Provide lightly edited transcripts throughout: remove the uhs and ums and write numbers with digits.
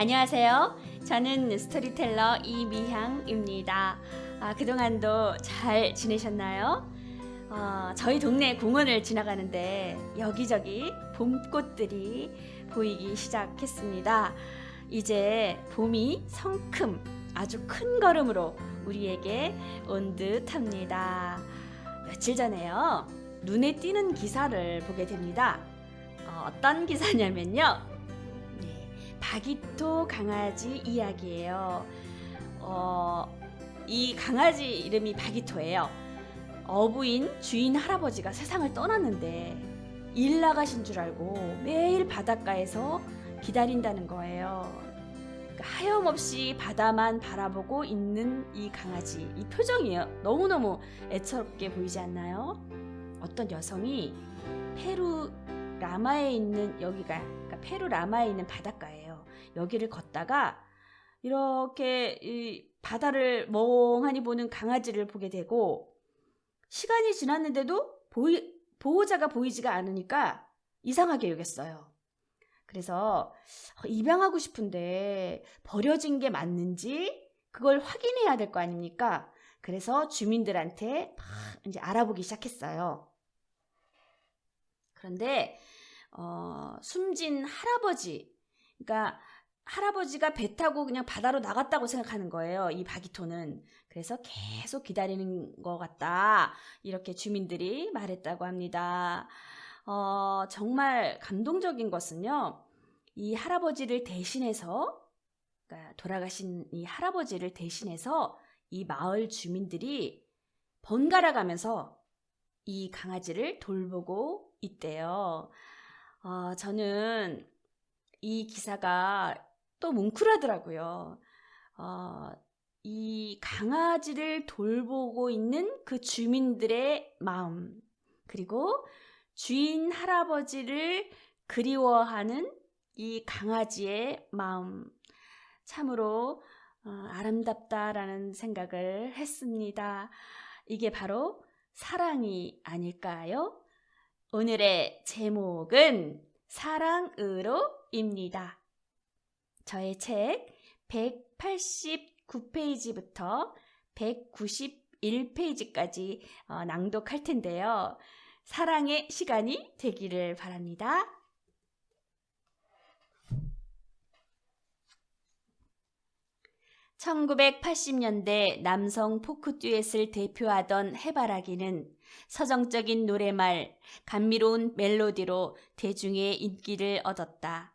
안녕하세요. 저는 스토리텔러 이미향입니다. 그동안도 잘 지내셨나요? 저희 동네 공원을 지나가는데 여기저기 봄꽃들이 보이기 시작했습니다. 이제 봄이 성큼 아주 큰 걸음으로 우리에게 온 듯합니다. 며칠 전에요, 눈에 띄는 기사를 보게 됩니다. 어떤 기사냐면요, 바기토 강아지 이야기예요. 이 강아지 이름이 바기토예요. 어부인 주인 할아버지가 세상을 떠났는데 일 나가신 줄 알고 매일 바닷가에서 기다린다는 거예요. 그러니까 하염없이 바다만 바라보고 있는 이 강아지, 이 표정이 너무너무 애처롭게 보이지 않나요? 어떤 여성이 페루 라마에 있는 그러니까 페루 라마에 있는 바닷가예요. 여기를 걷다가 이렇게 이 바다를 멍하니 보는 강아지를 보게 되고, 시간이 지났는데도 보호자가 보이지가 않으니까 이상하게 여겼어요. 그래서 입양하고 싶은데 버려진 게 맞는지 그걸 확인해야 될 거 아닙니까? 그래서 주민들한테 막 이제 알아보기 시작했어요. 그런데 숨진 할아버지, 그러니까 할아버지가 배 타고 그냥 바다로 나갔다고 생각하는 거예요, 이 바기토는. 그래서 계속 기다리는 것 같다, 이렇게 주민들이 말했다고 합니다. 정말 감동적인 것은요, 이 할아버지를 대신해서, 그러니까 돌아가신 이 할아버지를 대신해서 이 마을 주민들이 번갈아 가면서 이 강아지를 돌보고 있대요. 저는 이 기사가 또 뭉클하더라고요. 이 강아지를 돌보고 있는 그 주민들의 마음, 그리고 주인 할아버지를 그리워하는 이 강아지의 마음, 참으로 아름답다라는 생각을 했습니다. 이게 바로 사랑이 아닐까요? 오늘의 제목은 사랑으로입니다. 저의 책 189페이지부터 191페이지까지 낭독할 텐데요. 사랑의 시간이 되기를 바랍니다. (1980년대) 남성 포크 듀엣을 대표하던 해바라기는 서정적인 노래말, 감미로운 멜로디로 대중의 인기를 얻었다.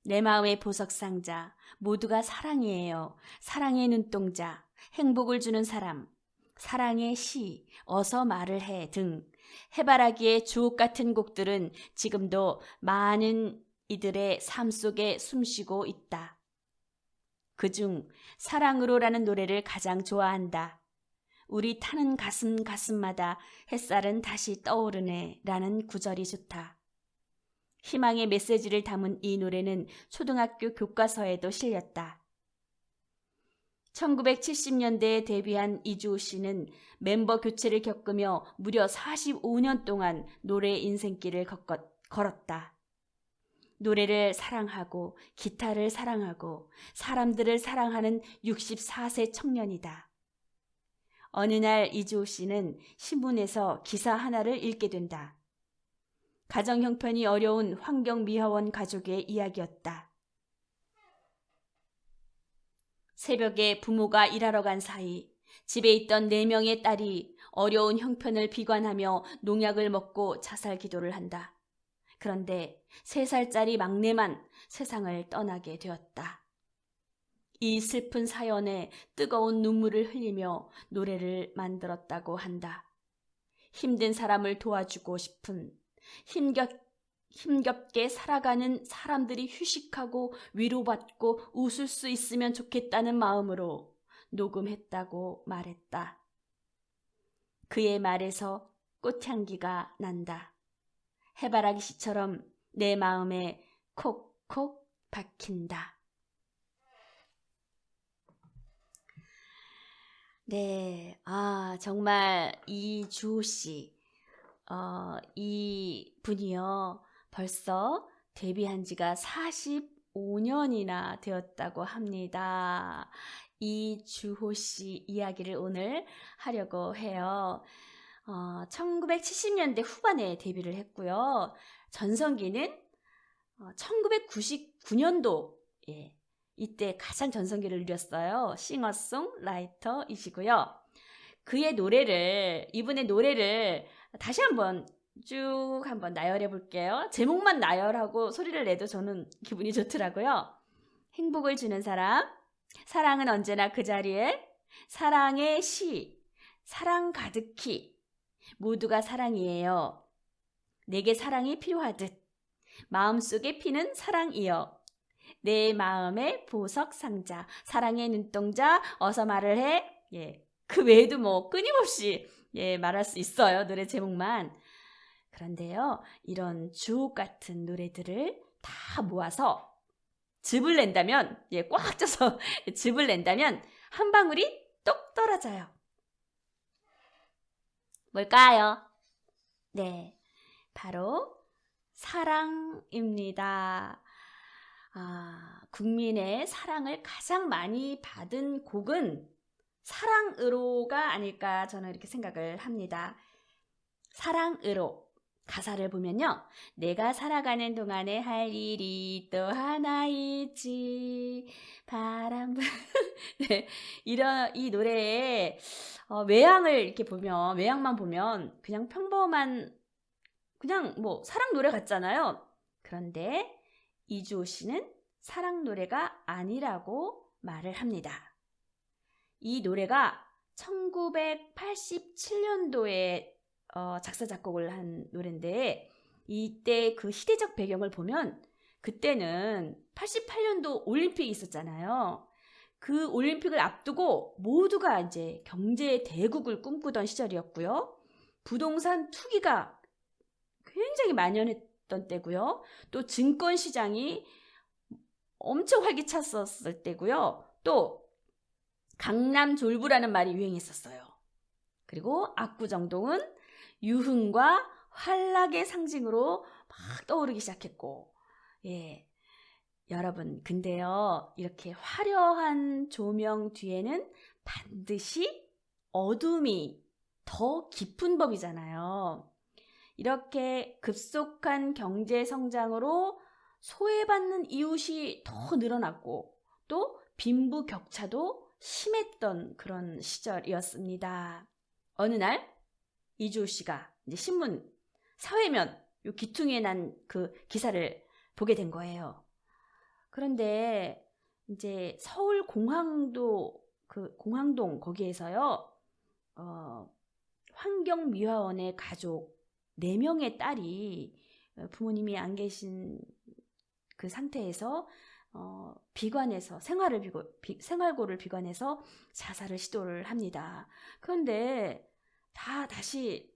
내 마음의 보석상자, 모두가 사랑이에요. 사랑의 눈동자, 행복을 주는 사람, 사랑의 시, 어서 말을 해 등 해바라기의 주옥 같은 곡들은 지금도 많은 이들의 삶 속에 숨쉬고 있다. 그중 사랑으로라는 노래를 가장 좋아한다. 우리 타는 가슴마다 햇살은 다시 떠오르네 라는 구절이 좋다. 희망의 메시지를 담은 이 노래는 초등학교 교과서에도 실렸다. 1970년대에 데뷔한 이주호 씨는 멤버 교체를 겪으며 무려 45년 동안 노래 인생길을 걸었다. 노래를 사랑하고 기타를 사랑하고 사람들을 사랑하는 64세 청년이다. 어느 날 이주호 씨는 신문에서 기사 하나를 읽게 된다. 가정 형편이 어려운 환경미화원 가족의 이야기였다. 새벽에 부모가 일하러 간 사이 집에 있던 4명의 딸이 어려운 형편을 비관하며 농약을 먹고 자살 기도를 한다. 그런데 3살짜리 막내만 세상을 떠나게 되었다. 이 슬픈 사연에 뜨거운 눈물을 흘리며 노래를 만들었다고 한다. 힘든 사람을 도와주고 싶은, 힘겹게 살아가는 사람들이 휴식하고 위로받고 웃을 수 있으면 좋겠다는 마음으로 녹음했다고 말했다. 그의 말에서 꽃향기가 난다. 해바라기 씨처럼 내 마음에 콕콕 박힌다. 네, 정말 이주호 씨, 이 분이요, 벌써 데뷔한 지가 5년이나 되었다고 합니다. 이주호 씨 이야기를 오늘 하려고 해요. 1970년대 후반에 데뷔를 했고요. 전성기는 1999년도 이때 가장 전성기를 누렸어요. 싱어송라이터이시고요. 이분의 노래를 다시 한번 쭉 한번 나열해 볼게요. 제목만 나열하고 소리를 내도 저는 기분이 좋더라고요. 행복을 주는 사람, 사랑은 언제나 그 자리에, 사랑의 시, 사랑 가득히, 모두가 사랑이에요. 내게 사랑이 필요하듯, 마음속에 피는 사랑이여. 내 마음의 보석 상자, 사랑의 눈동자, 어서 말을 해. 그 외에도 뭐 끊임없이 말할 수 있어요. 노래 제목만. 그런데요, 이런 주옥 같은 노래들을 다 모아서 즙을 낸다면, 꽉 쪄서 즙을 낸다면 한 방울이 똑 떨어져요. 뭘까요? 네, 바로 사랑입니다. 국민의 사랑을 가장 많이 받은 곡은 사랑으로가 아닐까 저는 이렇게 생각을 합니다. 사랑으로. 가사를 보면요. 내가 살아가는 동안에 할 일이 또 하나 있지. 바람. 네, 이 노래의 외양을 이렇게 보면, 외양만 보면 그냥 평범한, 그냥 뭐 사랑 노래 같잖아요. 그런데 이주호 씨는 사랑 노래가 아니라고 말을 합니다. 이 노래가 1987년도에 작사 작곡을 한 노래인데, 이때 그 시대적 배경을 보면 그때는 88년도 올림픽이 있었잖아요. 그 올림픽을 앞두고 모두가 이제 경제 대국을 꿈꾸던 시절이었고요. 부동산 투기가 굉장히 만연했던 때고요. 또 증권 시장이 엄청 활기찼었을 때고요. 또 강남 졸부라는 말이 유행했었어요. 그리고 압구정동은 유흥과 환락의 상징으로 막 떠오르기 시작했고, 여러분, 근데요, 이렇게 화려한 조명 뒤에는 반드시 어둠이 더 깊은 법이잖아요. 이렇게 급속한 경제 성장으로 소외받는 이웃이 더 늘어났고, 또 빈부격차도 심했던 그런 시절이었습니다. 어느 날 이주호 씨가 이제 신문 사회면 요 기퉁이에 난 그 기사를 보게 된 거예요. 그런데 이제 서울 공항동 거기에서요, 환경미화원의 가족 4명의 딸이 부모님이 안 계신 그 상태에서 비관해서 생활고를 비관해서 자살을 시도를 합니다. 그런데 다시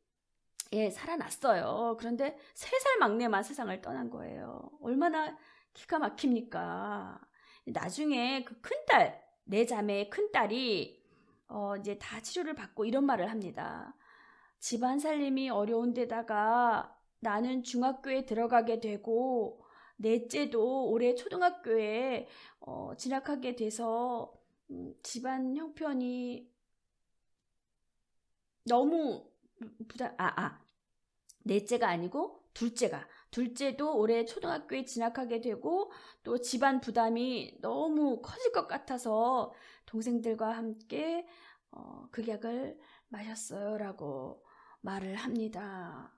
살아났어요. 그런데 3살 막내만 세상을 떠난 거예요. 얼마나 기가 막힙니까? 나중에 그 큰딸, 4자매의 큰딸이 이제 다 치료를 받고 이런 말을 합니다. 집안 살림이 어려운 데다가 나는 중학교에 들어가게 되고 넷째도 올해 초등학교에 진학하게 돼서 집안 형편이 너무 넷째가 아니고 둘째도 올해 초등학교에 진학하게 되고 또 집안 부담이 너무 커질 것 같아서 동생들과 함께 극약을 마셨어요 라고 말을 합니다.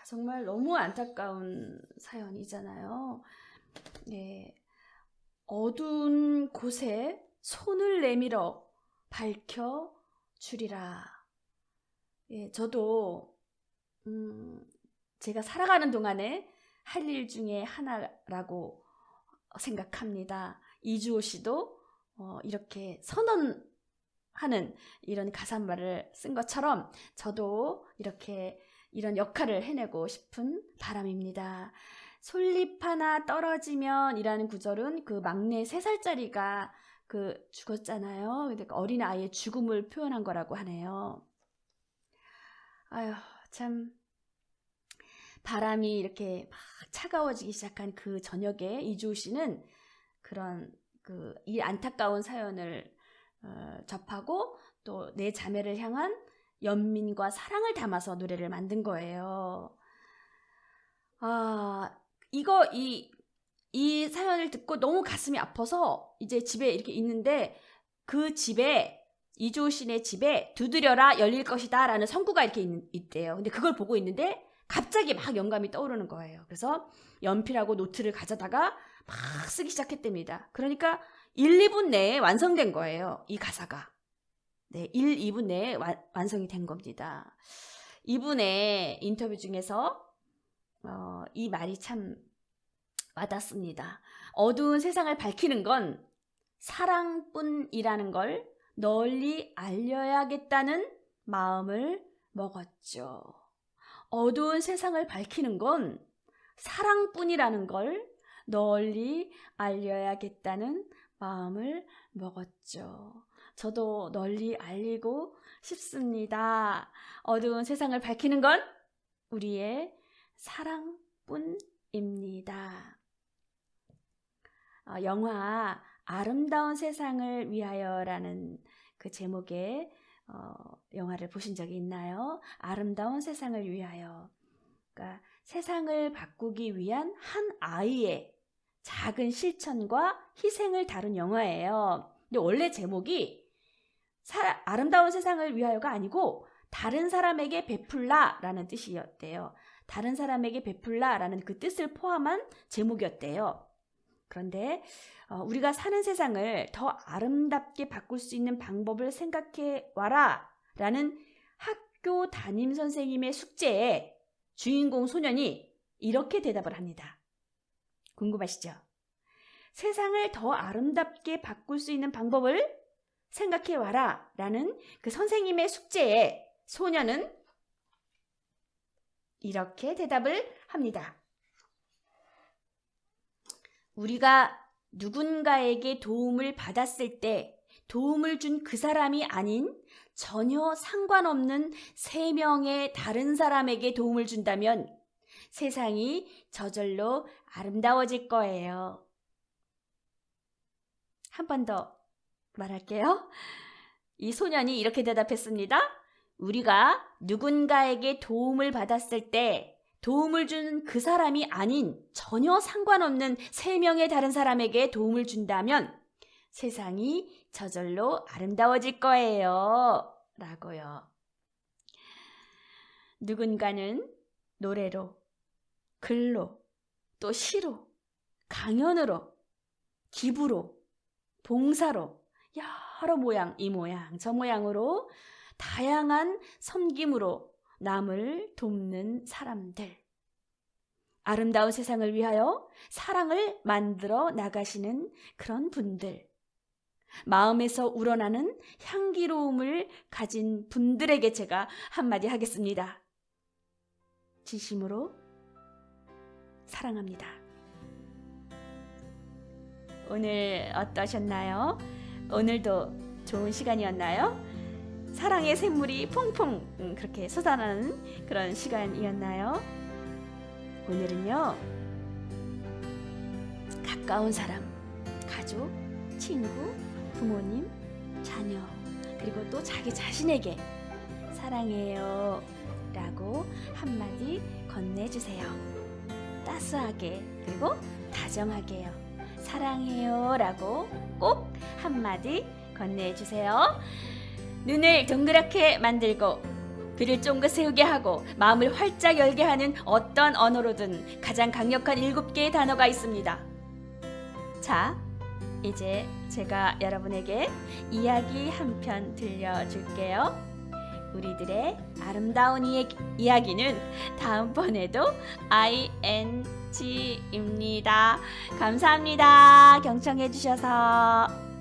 정말 너무 안타까운 사연이잖아요. 어두운 곳에 손을 내밀어 밝혀주리라. 저도 제가 살아가는 동안에 할 일 중에 하나라고 생각합니다. 이주호 씨도 이렇게 선언하는 이런 가사말을 쓴 것처럼 저도 이런 역할을 해내고 싶은 바람입니다. 솔잎 하나 떨어지면 이라는 구절은 그 막내 3살짜리가 죽었잖아요. 그러니까 어린 아이의 죽음을 표현한 거라고 하네요. 아유, 참 바람이 이렇게 막 차가워지기 시작한 그 저녁에 이주호 씨는 그런 이 안타까운 사연을 접하고 또 내 자매를 향한 연민과 사랑을 담아서 노래를 만든 거예요. 이 사연을 듣고 너무 가슴이 아파서 이제 집에 이렇게 있는데 그 집에 이주호 씨네 집에 두드려라 열릴 것이다 라는 성구가 이렇게 있대요. 근데 그걸 보고 있는데 갑자기 막 영감이 떠오르는 거예요. 그래서 연필하고 노트를 가져다가 막 쓰기 시작했답니다. 그러니까 1, 2분 내에 완성된 거예요. 이 가사가. 네, 1, 2분 내에 완성이 된 겁니다. 이분의 인터뷰 중에서 이 말이 참 와닿습니다. 어두운 세상을 밝히는 건 사랑뿐이라는 걸 널리 알려야겠다는 마음을 먹었죠. 어두운 세상을 밝히는 건 사랑뿐이라는 걸 널리 알려야겠다는 마음을 먹었죠. 저도 널리 알리고 싶습니다. 어두운 세상을 밝히는 건 우리의 사랑뿐입니다. 영화 아름다운 세상을 위하여라는 그 제목의 영화를 보신 적이 있나요? 아름다운 세상을 위하여. 그러니까 세상을 바꾸기 위한 한 아이의 작은 실천과 희생을 다룬 영화예요. 근데 원래 제목이 아름다운 세상을 위하여가 아니고 다른 사람에게 베풀라라는 뜻이었대요. 다른 사람에게 베풀라라는 그 뜻을 포함한 제목이었대요. 그런데 우리가 사는 세상을 더 아름답게 바꿀 수 있는 방법을 생각해 와라 라는 학교 담임 선생님의 숙제에 주인공 소년이 이렇게 대답을 합니다. 궁금하시죠? 세상을 더 아름답게 바꿀 수 있는 방법을 생각해 와라 라는 그 선생님의 숙제에 소년은 이렇게 대답을 합니다. 우리가 누군가에게 도움을 받았을 때 도움을 준 그 사람이 아닌 전혀 상관없는 3명의 다른 사람에게 도움을 준다면 세상이 저절로 아름다워질 거예요. 한 번 더 말할게요. 이 소년이 이렇게 대답했습니다. 우리가 누군가에게 도움을 받았을 때 도움을 준 그 사람이 아닌 전혀 상관없는 3명의 다른 사람에게 도움을 준다면 세상이 저절로 아름다워질 거예요. 라고요. 누군가는 노래로, 글로, 또 시로, 강연으로, 기부로, 봉사로, 여러 모양, 이 모양, 저 모양으로 다양한 섬김으로 남을 돕는 사람들. 아름다운 세상을 위하여 사랑을 만들어 나가시는 그런 분들. 마음에서 우러나는 향기로움을 가진 분들에게 제가 한마디 하겠습니다. 진심으로 사랑합니다. 오늘 어떠셨나요? 오늘도 좋은 시간이었나요? 사랑의 샘물이 퐁퐁 그렇게 솟아나는 그런 시간이었나요? 오늘은요, 가까운 사람, 가족, 친구, 부모님, 자녀, 그리고 또 자기 자신에게 사랑해요 라고 한마디 건네주세요. 따스하게 그리고 다정하게요. 사랑해요 라고 꼭 한마디 건네주세요. 눈을 동그랗게 만들고 귀를 쫑긋 세우게 하고 마음을 활짝 열게 하는 어떤 언어로든 가장 강력한 7개의 단어가 있습니다. 자, 이제 제가 여러분에게 이야기 한 편 들려줄게요. 우리들의 아름다운 이야기는 다음번에도 ING입니다. 감사합니다. 경청해 주셔서.